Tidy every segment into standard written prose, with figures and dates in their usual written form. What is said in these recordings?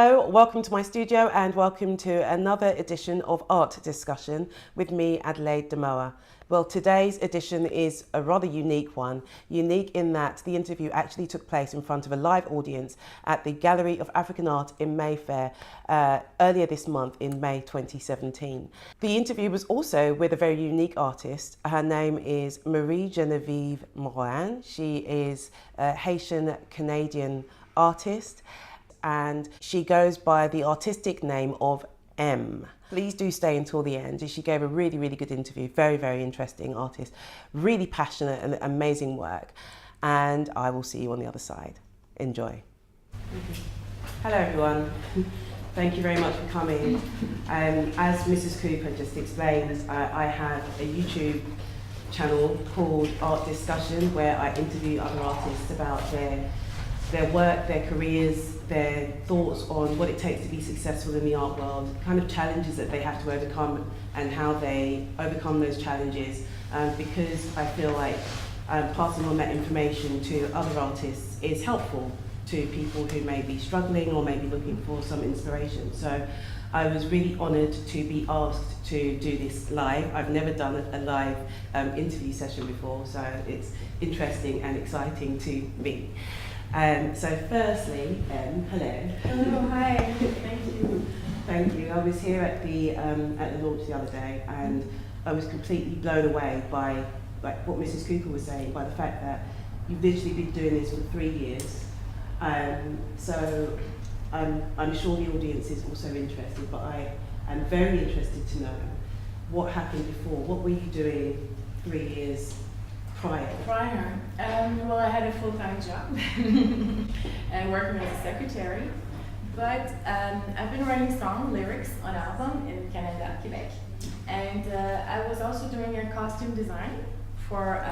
Hello, welcome to my studio and welcome to another edition of Art Discussion with me, Adelaide Demoa. Well, today's edition is a rather unique one, unique in that the interview actually took place in front of a live audience at the Gallery of African Art in Mayfair earlier this month in May 2017. The interview was also with a very unique artist. Her name is Marie-Geneviève Morin. She is a Haitian-Canadian artist, and she goes by the artistic name of M. Please do stay until the end. She gave a really, really good interview. Very, very interesting artist. Really passionate and amazing work. And I will see you on the other side. Enjoy. Hello, everyone. Thank you very much for coming. As Mrs. Cooper just explained, I have a YouTube channel called Art Discussion where I interview other artists about their work, their careers, their thoughts on what it takes to be successful in the art world, kind of challenges that they have to overcome and how they overcome those challenges. Because I feel like passing on that information to other artists is helpful to people who may be struggling or may be looking for some inspiration. So I was really honoured to be asked to do this live. I've never done a live interview session before, so it's interesting and exciting to me. So firstly, hello. Hello, hi. Thank you. Thank you. I was here at the launch the other day, and I was completely blown away by what Mrs. Cooper was saying, by the fact that you've literally been doing this for 3 years. So I'm sure the audience is also interested, but I am very interested to know what happened before. What were you doing 3 years prior? Well, I had a full-time job and working as a secretary, but I've been writing song lyrics on album in Canada, Quebec, and I was also doing a costume design for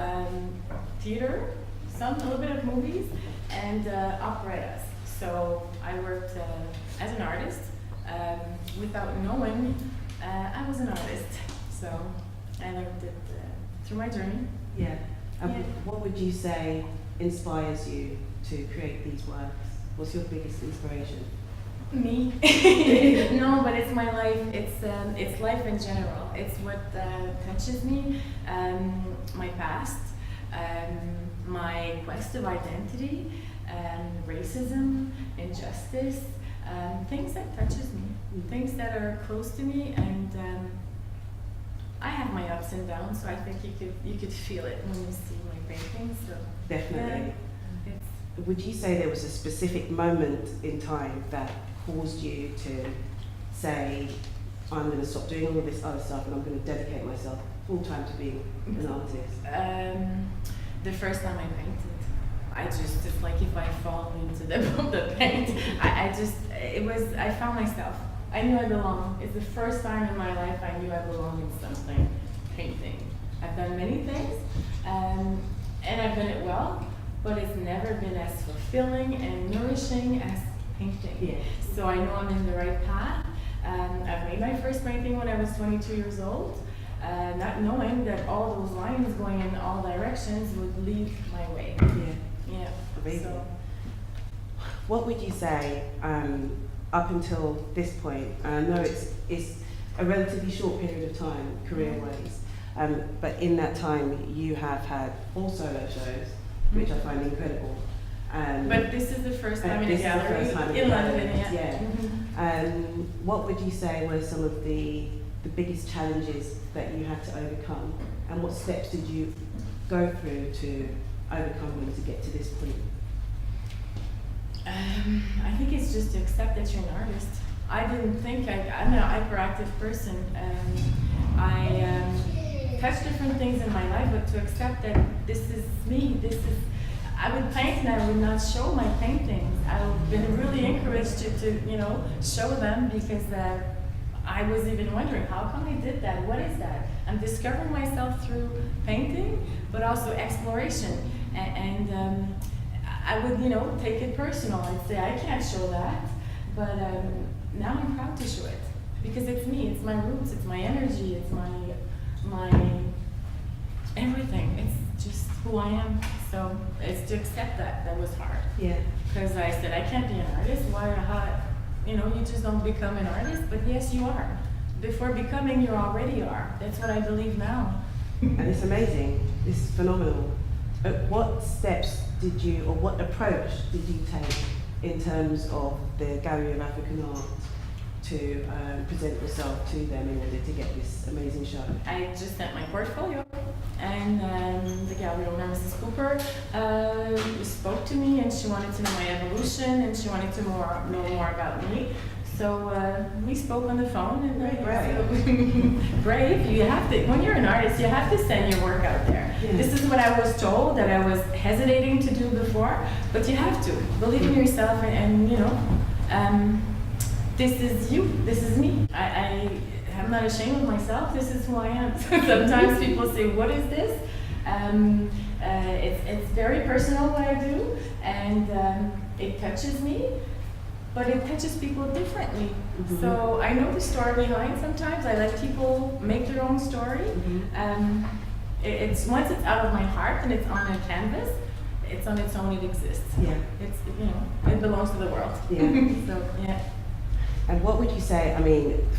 theater, a little bit of movies, and operettas. So I worked as an artist without knowing I was an artist. So I learned it through my journey. Yeah. And what would you say inspires you to create these works? What's your biggest inspiration? Me? No, but it's my life. It's life in general. It's what touches me. My past, my quest of identity, racism, injustice, things that touches me, things that are close to me, and I have my ups and downs, so I think you could feel it when you see my paintings. So definitely. Yeah, would you say there was a specific moment in time that caused you to say, I'm going to stop doing all of this other stuff and I'm going to dedicate myself full time to being an artist? The first time I painted, it's like if I fall into the paint, I found myself. I knew I belonged. It's the first time in my life I knew I belonged in something, painting. I've done many things, and I've done it well, but it's never been as fulfilling and nourishing as painting. Yeah. So I know I'm in the right path. I've made my first painting when I was 22 years old, not knowing that all those lines going in all directions would lead my way. Yeah. Amazing. So, what would you say up until this point? I know it's a relatively short period of time, career-wise, but in that time you have had 4 solo shows, which I find incredible. But this is the first time in a gallery in London. Yeah. What would you say were some of the biggest challenges that you had to overcome, and what steps did you go through to overcome them to get to this point? I think it's just to accept that you're an artist. I didn't think I'm an hyperactive person. I touch different things in my life, but to accept that this is me, I would paint and I would not show my paintings. I've been really encouraged to show them, because I was even wondering, how come I did that? What is that? I'm discovering myself through painting, but also exploration. And I would, take it personal and say, I can't show that, but now I'm proud to show it, because it's me, it's my roots, it's my energy, it's my everything. It's just who I am. So it's to accept that was hard. Yeah. Because I said, I can't be an artist. you just don't become an artist, but yes, you are. Before becoming, you already are. That's what I believe now. And it's amazing. It's phenomenal. What steps did you, or what approach did you take in terms of the Gallery of African Art to present yourself to them in order to get this amazing show? I just sent my portfolio, and the gallery owner, Mrs. Cooper, spoke to me, and she wanted to know my evolution, and she wanted to know more about me. So we spoke on the phone, and brave. Brave. You have to. When you're an artist, you have to send your work out there. Yeah. This is what I was told that I was hesitating to do before, but you have to believe in yourself, and this is you. This is me. I'm not ashamed of myself. This is who I am. Sometimes people say, "What is this?" It's very personal what I do, and it touches me. But it touches people differently. Mm-hmm. So I know the story behind sometimes. I let people make their own story. Mm-hmm. It's once it's out of my heart and it's on a canvas, it's on its own, it exists. Yeah. It's, it belongs to the world. Yeah. So, yeah. And what would you say,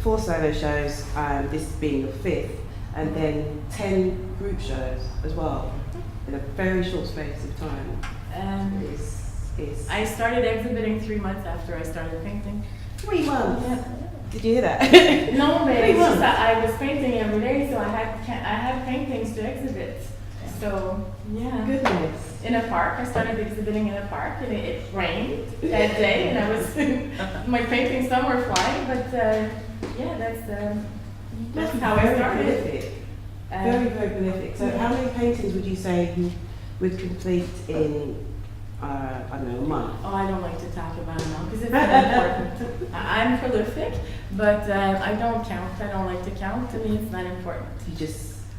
4 solo shows, this being your 5th, and then 10 group shows as well, in a very short space of time. I started exhibiting 3 months after I started painting. 3 months? Yeah. Did you hear that? No, but it's just that I was painting every day, so I had paintings to exhibit. So, yeah. Goodness. In a park, I started exhibiting in a park, and it rained that day, and I was, my paintings, some were flying, but that's how I started. Prolific. Very, very prolific. So how many paintings would you say you would complete in a month? Oh, I don't like to talk about it now because it's not important. I'm prolific, but I don't count. I don't like to count. To me, it's not important.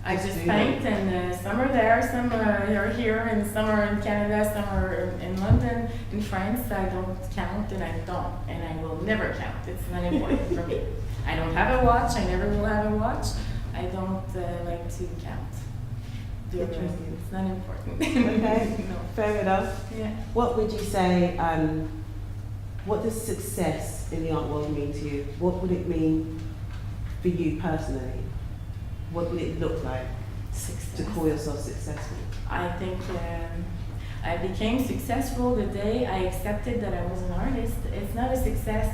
I just paint, and some are there, some are here, and some are in Canada, some are in London, in France. I don't count, and I will never count. It's not important for me. I don't have a watch. I never will have a watch. I don't like to count. It's not important. Okay, No. Fair enough. Yeah. What would you say, what does success in the art world mean to you? What would it mean for you personally? What would it look like to call yourself successful? I think I became successful the day I accepted that I was an artist. It's not a success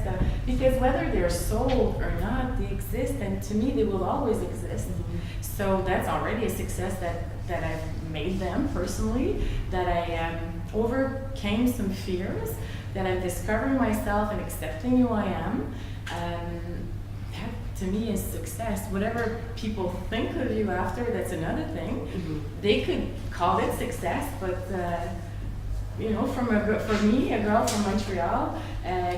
because whether they're sold or not, they exist, and to me they will always exist. Mm-hmm. So that's already a success that I've made them personally, that I overcame some fears, that I'm discovering myself and accepting who I am. That to me is success. Whatever people think of you after, that's another thing. Mm-hmm. They could call it success, but for me, a girl from Montreal,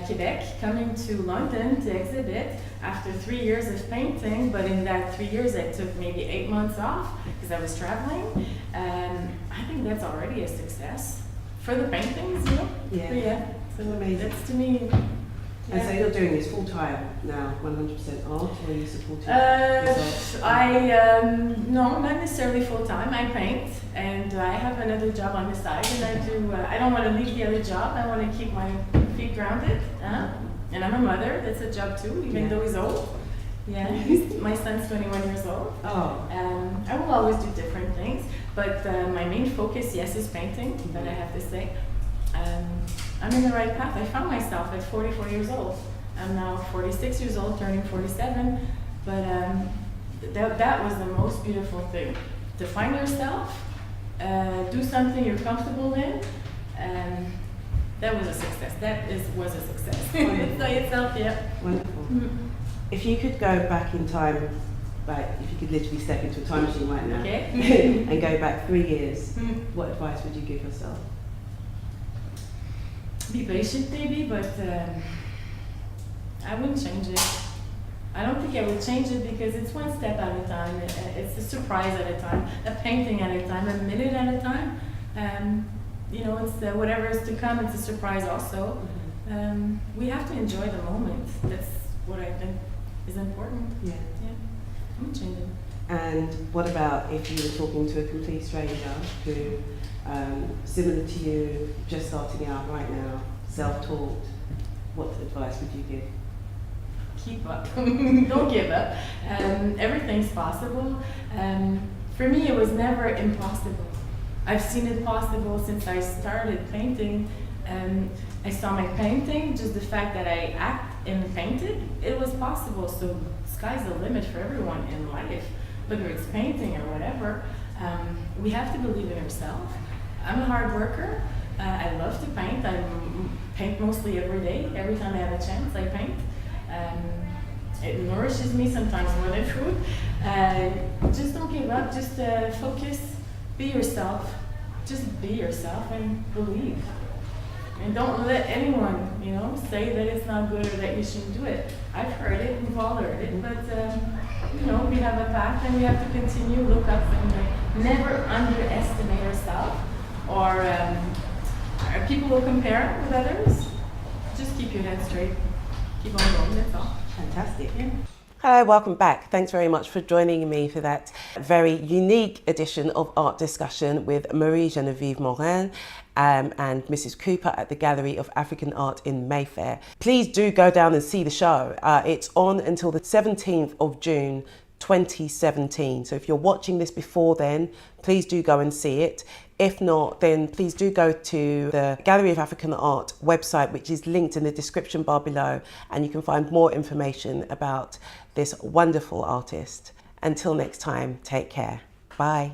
Quebec, coming to London to exhibit after 3 years of painting, but in that 3 years I took maybe 8 months off because I was traveling. I think that's already a success for the paintings, Yeah. Yeah. So amazing. That's to me. And so you're doing this full time now, 100% art, or are you supporting yourself? No, not necessarily full time. I paint, and I have another job on the side, and I do. I don't want to leave the other job. I want to keep my feet grounded. And I'm a mother. That's a job too, even though he's old. Yeah, my son's 21 years old. Oh. I will always do different things, but my main focus, yes, is painting. That I have to say. I'm in the right path. I found myself at 44 years old. I'm now 46 years old, turning 47. But that was the most beautiful thing. To find yourself, do something you're comfortable in. That was a success. Was a success. It's by itself, yeah. Wonderful. Mm-hmm. If you could go back in time, if you could literally step into a time machine right now, okay. and go back 3 years, what advice would you give yourself? Be patient, maybe, but I wouldn't change it. I don't think I would change it because it's one step at a time. It's a surprise at a time, a painting at a time, a minute at a time. It's whatever is to come. It's a surprise also. Mm-hmm. We have to enjoy the moment. That's what I think is important. Yeah. I wouldn't change it. And what about if you were talking to a complete stranger who, similar to you, just starting out right now, self-taught, what advice would you give? Keep up. Don't give up. Everything's possible. For me, it was never impossible. I've seen it possible since I started painting. I saw my painting, just the fact that I act and painted, it was possible. So sky's the limit for everyone in life, whether it's painting or whatever. We have to believe in ourselves. I'm a hard worker. I love to paint. I paint mostly every day. Every time I have a chance, I paint. It nourishes me sometimes more than food. Just don't give up. Just focus. Be yourself. Just be yourself and believe. And don't let anyone, say that it's not good or that you shouldn't do it. I've heard it. We've all heard it. But we have a path and we have to continue. Look up and never underestimate ourselves. Or people will compare with others. Just keep your head straight. Keep on going, that's all. Fantastic. Yeah. Hello, welcome back. Thanks very much for joining me for that very unique edition of Art Discussion with Marie-Geneviève Morin and Mrs. Cooper at the Gallery of African Art in Mayfair. Please do go down and see the show. It's on until the 17th of June 2017. So if you're watching this before then, please do go and see it. If not, then please do go to the Gallery of African Art website, which is linked in the description bar below, and you can find more information about this wonderful artist. Until next time, take care. Bye.